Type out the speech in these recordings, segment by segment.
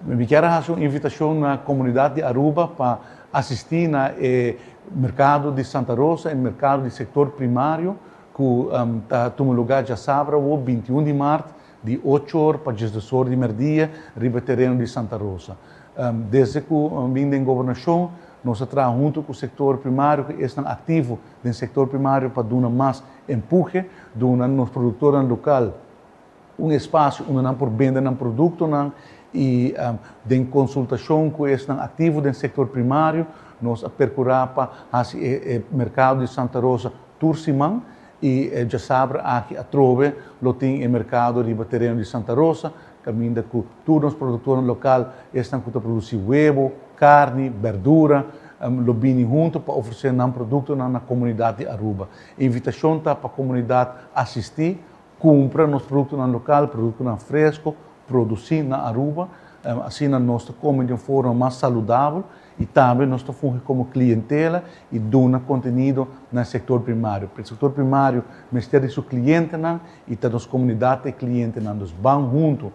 Eu quero fazer uma invitação na comunidade de Aruba para assistir no mercado de Santa Rosa, no mercado do setor primário, que está tomando lugar já sabe, o 21 de março, de 8 horas para 10 horas de meio-dia, no terreno de Santa Rosa. Desde que vim da governação, nós trabalhamos junto com o setor primário, que estão ativo no setor primário para dar mais empurre, dar nos produtores locais um espaço onde não por vender um produto e em consultação com estão ativos no setor primário, nós percorremos para o mercado de Santa Rosa Turciman e já sabe aqui a trove lo tem o mercado de terreno de Santa Rosa, caminho com todos os produtores locais estão a produzir huevo, carne, verdura, lo bem junto para oferecer um produto na comunidade de Aruba. A invitação está para a comunidade assistir, comprar nos produtos local, produto fresco, produzir na Aruba, assim nós comemos de uma forma mais saudável e também nós fungimos como clientela e damos conteúdo no setor primário. Para o setor primário, o Ministério do Cliente e todas as comunidades de clientes nós vamos junto,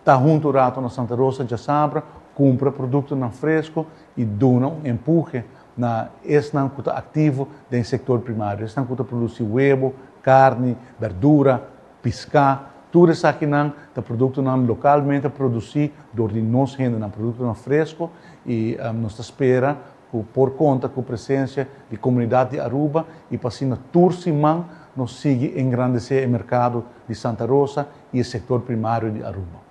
está junto rato na Santa Rosa de Sabra, compra produto fresco e dona um empurre na estão que está ativo no setor primário. Estão que produzir huevo, carne, verdura, pescar, tudo isso aqui está produto localmente produzido por nós gente na produto fresco e nós espera por conta com a presença da comunidade de Aruba e para assim Turciman nós sigue engrandecer o mercado de Santa Rosa e o setor primário de Aruba.